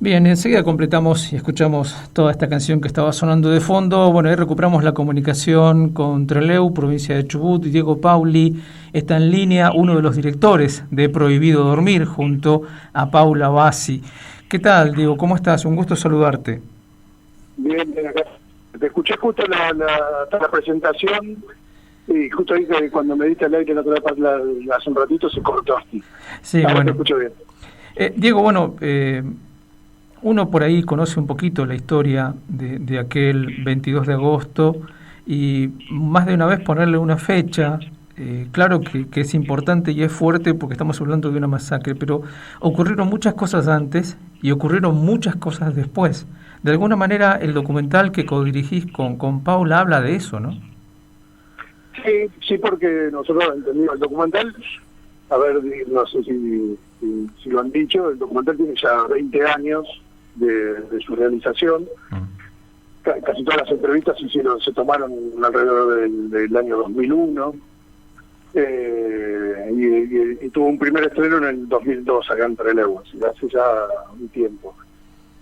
Bien, enseguida completamos y escuchamos toda esta canción que estaba sonando de fondo. Bueno, ahí recuperamos la comunicación con Trelew, provincia de Chubut. Diego Pauli está en línea, uno de los directores de Prohibido Dormir, junto a Paula Bassi. ¿Qué tal, Diego? ¿Cómo estás? Un gusto saludarte. Bien, bien acá. Te escuché justo la presentación y justo ahí que cuando me diste el aire hace un ratito se cortó. Sí, Ahora te bueno. escucho bien. Diego, bueno, uno por ahí conoce un poquito la historia de aquel 22 de agosto y más de una vez ponerle una fecha. Claro que es importante y es fuerte porque estamos hablando de una masacre, pero ocurrieron muchas cosas antes y ocurrieron muchas cosas después. De alguna manera el documental que codirigís con Paula habla de eso, ¿no? Sí, porque nosotros entendimos el documental, a ver, no sé si lo han dicho, el documental tiene ya 20 años de su realización. Casi todas las entrevistas se tomaron alrededor del año 2001. Y tuvo un primer estreno en el 2002 acá en Trelew, hace ya un tiempo.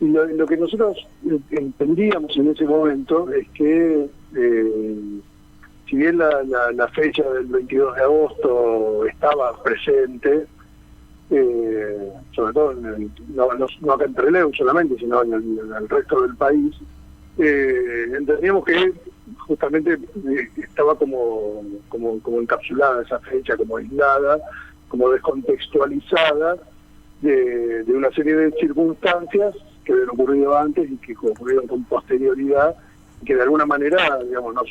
Y lo que nosotros entendíamos en ese momento es que si bien la fecha del 22 de agosto estaba presente, sobre todo no acá en Trelew solamente, sino en el resto del país, entendíamos que justamente estaba como encapsulada esa fecha, como aislada, como descontextualizada de una serie de circunstancias que habían ocurrido antes y que ocurrieron con posterioridad, y que de alguna manera, digamos, no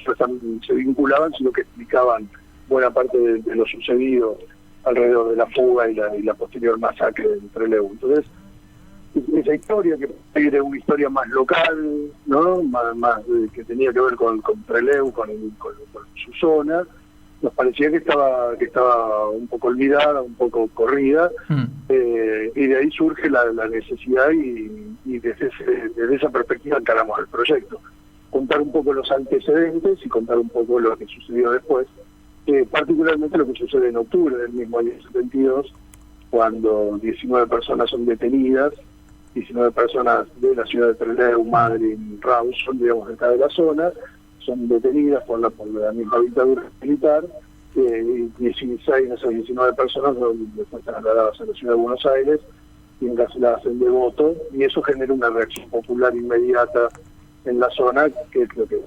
se vinculaban, sino que explicaban buena parte de lo sucedido alrededor de la fuga y la posterior masacre de Trelew. Entonces, esa historia que era una historia más local, ¿no? Más que tenía que ver con Trelew, con su zona, nos parecía que estaba un poco olvidada, un poco corrida, y de ahí surge la necesidad y desde esa perspectiva encaramos el proyecto. Contar un poco los antecedentes y contar un poco lo que sucedió después, particularmente lo que sucede en octubre del mismo año 72, cuando 19 personas son detenidas, 19 personas de la ciudad de Trelew, Madryn, Rawson, digamos, de acá de la zona, son detenidas por la misma dictadura militar, y 16 de esas 19 personas son después trasladadas a la ciudad de Buenos Aires y encarceladas en Devoto, y eso genera una reacción popular inmediata en la zona, que es lo que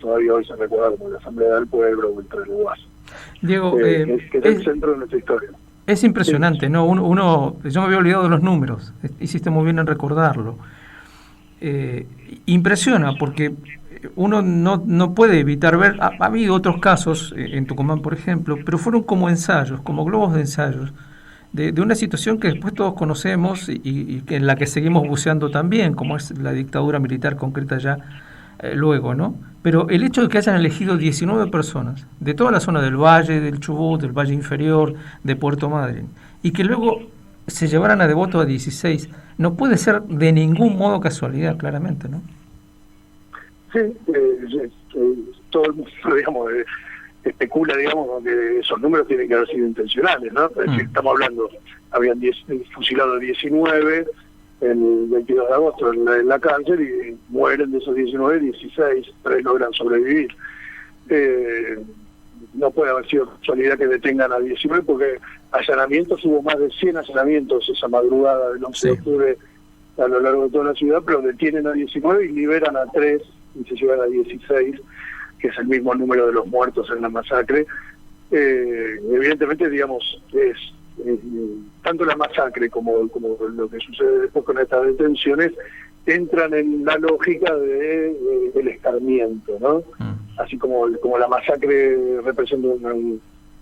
todavía hoy se recuerda como la Asamblea del Pueblo o el Trelewazo. Diego, Que es el centro de nuestra historia. Es impresionante, ¿no? Yo me había olvidado de los números, hiciste muy bien en recordarlo. Impresiona porque uno no puede evitar ver, ha habido otros casos, en Tucumán por ejemplo, pero fueron como ensayos, como globos de ensayos, de una situación que después todos conocemos y en la que seguimos buceando también, como es la dictadura militar concreta ya luego, ¿no? Pero el hecho de que hayan elegido 19 personas de toda la zona del Valle, del Chubut, del Valle Inferior, de Puerto Madryn, y que luego se llevaran a Devoto a 16, no puede ser de ningún modo casualidad, claramente, ¿no? Sí, todo el mundo, digamos, especula, digamos, que esos números tienen que haber sido intencionales, ¿no? Estamos hablando, habían fusilado 19 el 22 de agosto en la cárcel y mueren de esos 19, 16, 3 logran sobrevivir. No puede haber sido casualidad que detengan a 19 porque allanamientos, hubo más de 100 allanamientos esa madrugada del 11 de octubre a lo largo de toda la ciudad, pero detienen a 19 y liberan a 3 y se llevan a 16, que es el mismo número de los muertos en la masacre. Evidentemente, digamos, es tanto la masacre como lo que sucede después con estas detenciones entran en la lógica del escarmiento, ¿no? Así como la masacre representa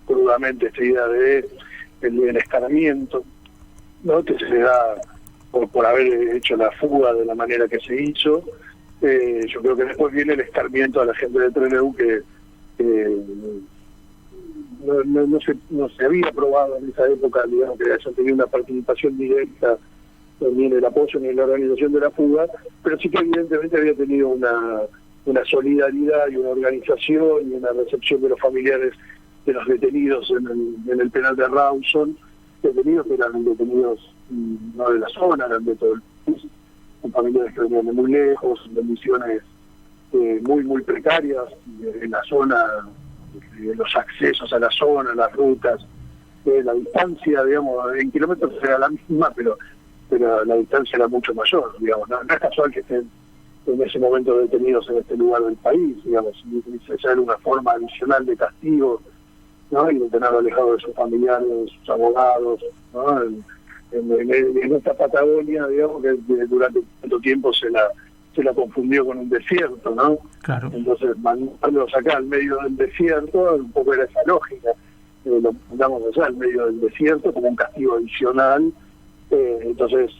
crudamente esta idea del escarmiento, ¿no? Que se le da por haber hecho la fuga de la manera que se hizo. Yo creo que después viene el escarmiento a la gente de Trelew que no se había probado en esa época, digamos, que hayan tenido una participación directa ni en el apoyo ni en la organización de la fuga, pero sí que evidentemente había tenido una solidaridad y una organización y una recepción de los familiares de los detenidos en el penal de Rawson, detenidos que eran detenidos no de la zona, eran de todo el país, con familiares que venían de muy lejos, en condiciones muy precarias en la zona, los accesos a la zona, las rutas, la distancia, digamos, en kilómetros era la misma, pero la distancia era mucho mayor, digamos. No es casual que estén en ese momento detenidos en este lugar del país, digamos, ya era una forma adicional de castigo, ¿no? Y de tenerlo alejado de sus familiares, de sus abogados, ¿no? En esta Patagonia, digamos, que durante tanto tiempo se la confundió con un desierto, ¿no? Claro. Entonces, mandándolos acá al medio del desierto, un poco era esa lógica. Lo mandamos allá al medio del desierto como un castigo adicional. Entonces,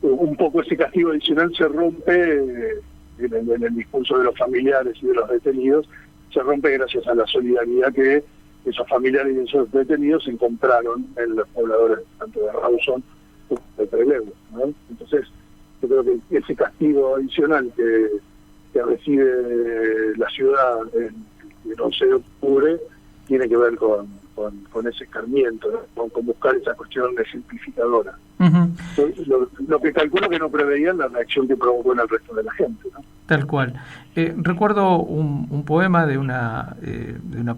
un poco ese castigo adicional se rompe en el discurso de los familiares y de los detenidos, se rompe gracias a la solidaridad que esos familiares y esos detenidos encontraron en los pobladores tanto de Rawson como de Trelew, ¿no? Entonces, yo creo que ese castigo adicional que recibe la ciudad el 11 de octubre tiene que ver con ese escarmiento, ¿no? con buscar esa cuestión de simplificadora. Uh-huh. Lo que calculo que no preveían la reacción que provocó en el resto de la gente, ¿no? Tal cual. Recuerdo un poema de una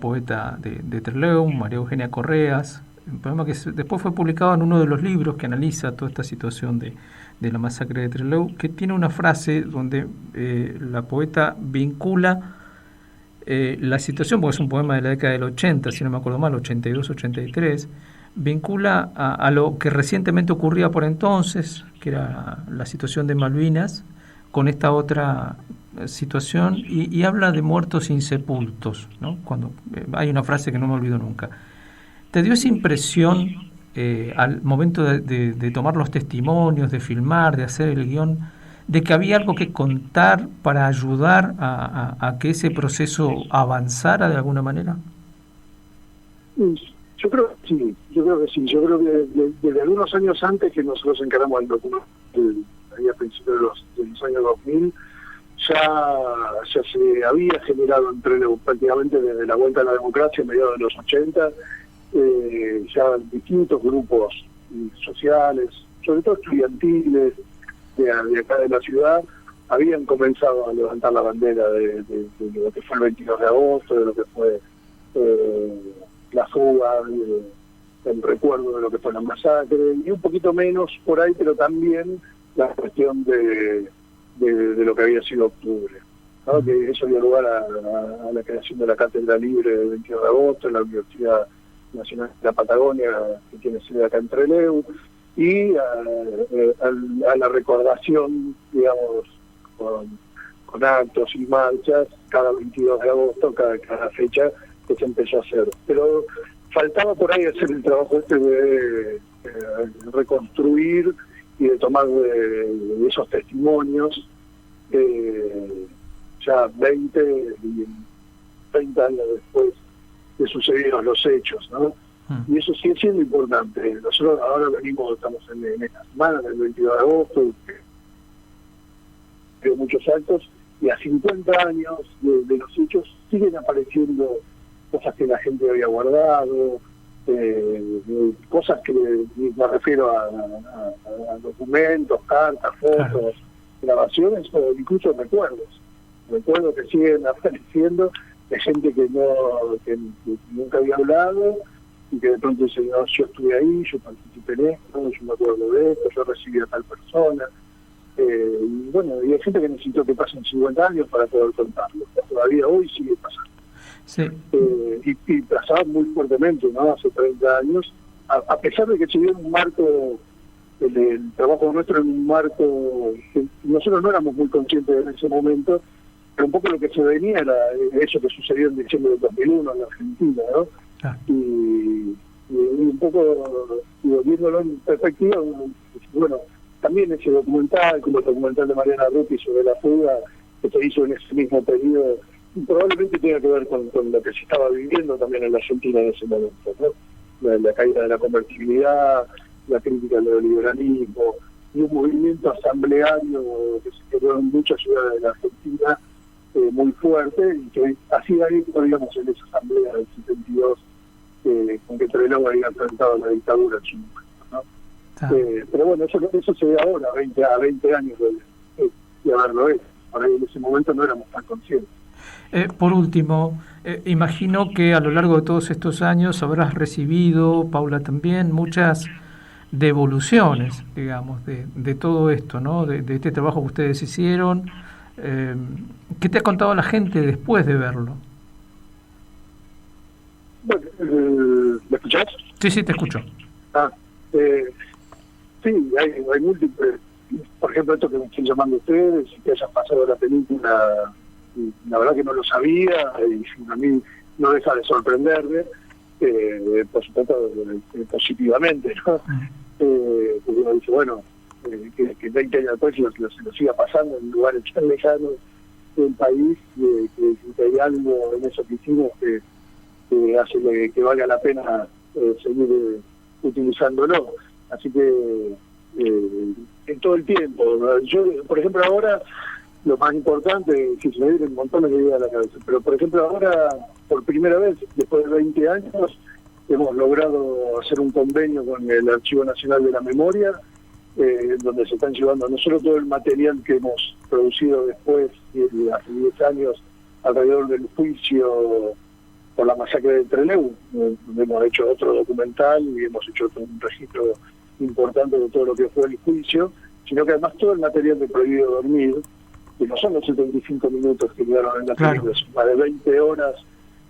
poeta de Trelew, María Eugenia Correas, un poema que después fue publicado en uno de los libros que analiza toda esta situación de la masacre de Trelew, que tiene una frase donde la poeta vincula la situación, porque es un poema de la década del 80, si no me acuerdo mal, 82-83, vincula a lo que recientemente ocurría por entonces, que era la situación de Malvinas, con esta otra situación, y habla de muertos insepultos, ¿no? Cuando hay una frase que no me olvido nunca. ¿Te dio esa impresión al momento de tomar los testimonios, de filmar, de hacer el guión, de que había algo que contar para ayudar a que ese proceso avanzara de alguna manera? Yo creo que sí. Yo creo que desde algunos años antes que nosotros encaramos el documento, ahí a principios de los años 2000, ya se había generado prácticamente desde la vuelta a la democracia a mediados de los 80, ya distintos grupos sociales, sobre todo estudiantiles de acá de la ciudad, habían comenzado a levantar la bandera de lo que fue el 22 de agosto, de lo que fue la fuga, el recuerdo de lo que fue la masacre, y un poquito menos por ahí, pero también la cuestión de lo que había sido octubre, ¿no? Que eso dio lugar a la creación de la Cátedra Libre del 22 de agosto en la Universidad Nacional de la Patagonia, que tiene sede acá en Trelew, y a la recordación, digamos, con actos y marchas, cada 22 de agosto, cada fecha que se empezó a hacer. Pero faltaba por ahí hacer el trabajo de reconstruir y de tomar de esos testimonios, ya 20 y 30 años después de sucedieron los hechos, ¿no? Y eso sigue siendo importante. Nosotros ahora estamos en esta semana, del 22 de agosto, de muchos actos, y a 50 años de los hechos siguen apareciendo cosas que la gente había guardado, cosas que me refiero a documentos, cartas, fotos, grabaciones o incluso recuerdos que siguen apareciendo de gente que nunca había hablado y que de pronto dice, no, yo estuve ahí, yo participé en esto, yo me acuerdo de esto, yo recibí a tal persona. Y bueno, y hay gente que necesitó que pasen 50 años para poder contarlo. Todavía hoy sigue pasando. Sí. Y pasaba muy fuertemente, ¿no? Hace 30 años, a pesar de que se dio un marco, el trabajo nuestro en un marco que nosotros no éramos muy conscientes en ese momento, pero un poco lo que se venía era eso que sucedió en diciembre del 2001 en la Argentina, ¿no? Ah. Y un poco, viéndolo en perspectiva, bueno, también ese documental, como el documental de Mariana Rupi sobre la fuga, que se hizo en ese mismo periodo, probablemente tenga que ver con lo que se estaba viviendo también en la Argentina en ese momento, ¿no? La caída de la convertibilidad, la crítica al neoliberalismo, y un movimiento asambleario que se quedó en muchas ciudades de la Argentina muy fuerte, y que así ahí, digamos, en esa asamblea del 72, con que Trelew había enfrentado la dictadura en su momento, ¿no? Pero bueno, eso se ve ahora, a 20 años haberlo hecho. Por ahí en ese momento no éramos tan conscientes. Por último, imagino que a lo largo de todos estos años habrás recibido, Paula también, muchas devoluciones, digamos, de todo esto, ¿no? De este trabajo que ustedes hicieron. ¿Qué te ha contado la gente después de verlo? Bueno, ¿me escuchás? Sí, te escucho. Sí, hay múltiples. Por ejemplo, esto que me estén llamando ustedes, que hayan pasado la película, la verdad que no lo sabía, y a mí no deja de sorprenderme, por supuesto, positivamente, ¿no? Porque uno dice, bueno, que 20 años después se lo siga pasando en lugares tan lejanos del país, que hay algo en eso que hicimos que hace que valga la pena seguir utilizándolo. Así que en todo el tiempo, yo, por ejemplo, ahora lo más importante, si se me vienen un montón de ideas a la cabeza, pero por ejemplo ahora, por primera vez, después de 20 años, hemos logrado hacer un convenio con el Archivo Nacional de la Memoria, donde se están llevando no solo todo el material que hemos producido después, hace 10 años, alrededor del juicio por la masacre de Trelew, donde hemos hecho otro documental y hemos hecho un registro importante de todo lo que fue el juicio, sino que además todo el material de Prohibido Dormir, que no son los 75 minutos que quedaron en la película, son más de 20 horas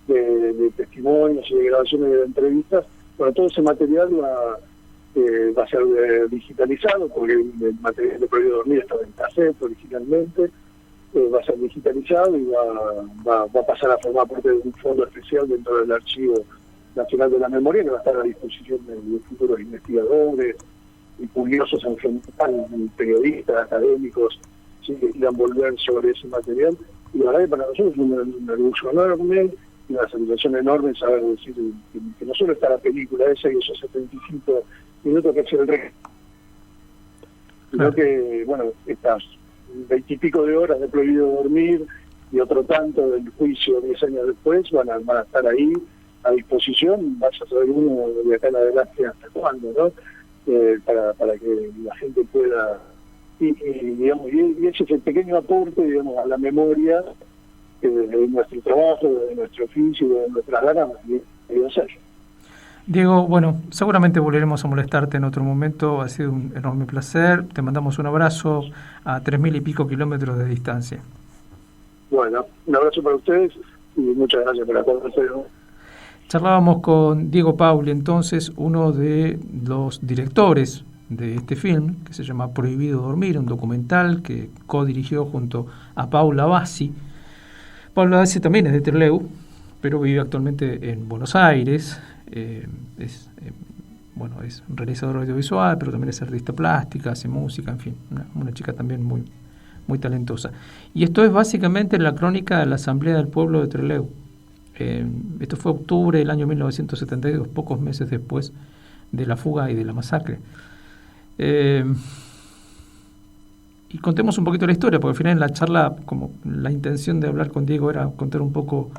de testimonios y de grabaciones de entrevistas. Bueno, todo ese material va a ser digitalizado, porque el material de Prohibido Dormir estaba en cassette originalmente, va a ser digitalizado y va a pasar a formar parte de un fondo especial dentro del Archivo Nacional de la Memoria, que va a estar a disposición de futuros investigadores y curiosos en general, periodistas, académicos, ¿sí?, que quieran volver sobre ese material. Y la verdad que para nosotros es un orgullo enorme y una satisfacción enorme saber decir que no solo está la película esa y esos 75 minutos que es el resto, sino que, bueno, estas 20 y pico de horas de Prohibido Dormir y otro tanto del juicio 10 años después van a estar ahí a disposición, vaya a saber uno de acá en adelante hasta cuándo, ¿no? Para que la gente pueda, digamos, y ese es el pequeño aporte, digamos, a la memoria de nuestro trabajo, de nuestro oficio, de nuestras ganas de hacer. Diego, bueno, seguramente volveremos a molestarte en otro momento, ha sido un enorme placer, te mandamos un abrazo a 3.000 y pico kilómetros de distancia. Bueno, un abrazo para ustedes y muchas gracias por la conversación. Charlábamos con Diego Pauli, entonces, uno de los directores de este film, que se llama Prohibido Dormir, un documental que co-dirigió junto a Paula Bassi. Paula Bassi también es de Trelew, pero vive actualmente en Buenos Aires. Es realizadora audiovisual, pero también es artista plástica, hace música, en fin, una chica también muy, muy talentosa. Y esto es básicamente la crónica de la Asamblea del Pueblo de Trelew. Esto fue octubre del año 1972, pocos meses después de la fuga y de la masacre. Y contemos un poquito la historia, porque al final en la charla, como la intención de hablar con Diego era contar un poco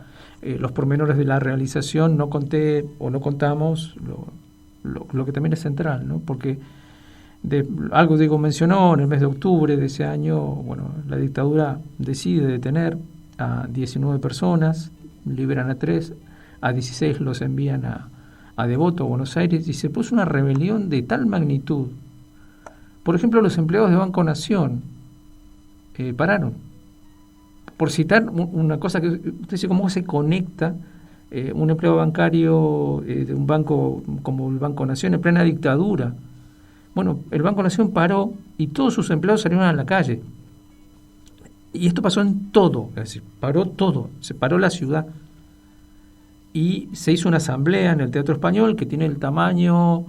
los pormenores de la realización, no conté o no contamos lo que también es central, ¿no? Porque algo Diego mencionó, en el mes de octubre de ese año, bueno, la dictadura decide detener a 19 personas, liberan a 3, a 16 los envían a Devoto, a Buenos Aires, y se puso una rebelión de tal magnitud. Por ejemplo, los empleados de Banco Nación pararon. Por citar una cosa que usted dice, cómo se conecta un empleado bancario de un banco como el Banco Nación en plena dictadura. Bueno, el Banco Nación paró y todos sus empleados salieron a la calle. Y esto pasó en todo, es decir, paró todo, se paró la ciudad. Y se hizo una asamblea en el Teatro Español que tiene el tamaño,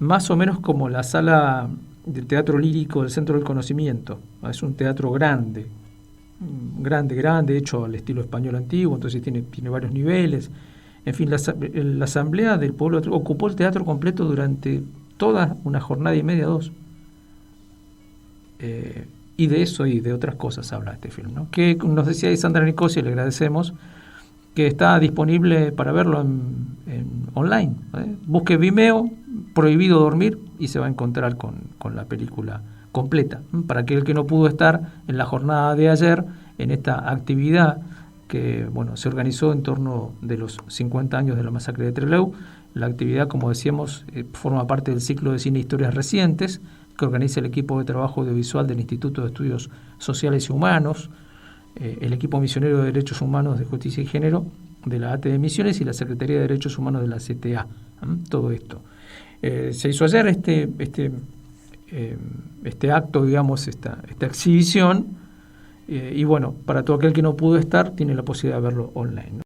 más o menos como la sala del Teatro Lírico del Centro del Conocimiento. Es un teatro grande, hecho al estilo español antiguo, entonces tiene varios niveles. En fin, la asamblea del pueblo ocupó el teatro completo durante toda una jornada y media, 2. Y de eso y de otras cosas habla este film, ¿no? Que nos decía Sandra Nicosia, le agradecemos, que está disponible para verlo en online. Busque Vimeo, Prohibido Dormir, y se va a encontrar con la película completa. Para aquel que no pudo estar en la jornada de ayer, en esta actividad que se organizó en torno de los 50 años de la masacre de Trelew. La actividad, como decíamos, forma parte del ciclo de cine Historias Recientes, que organiza el equipo de trabajo audiovisual del Instituto de Estudios Sociales y Humanos, el equipo misionero de Derechos Humanos de Justicia y Género de la AT de Misiones y la Secretaría de Derechos Humanos de la CTA. Todo esto. Se hizo ayer este acto, digamos, esta exhibición, y para todo aquel que no pudo estar, tiene la posibilidad de verlo online, ¿no?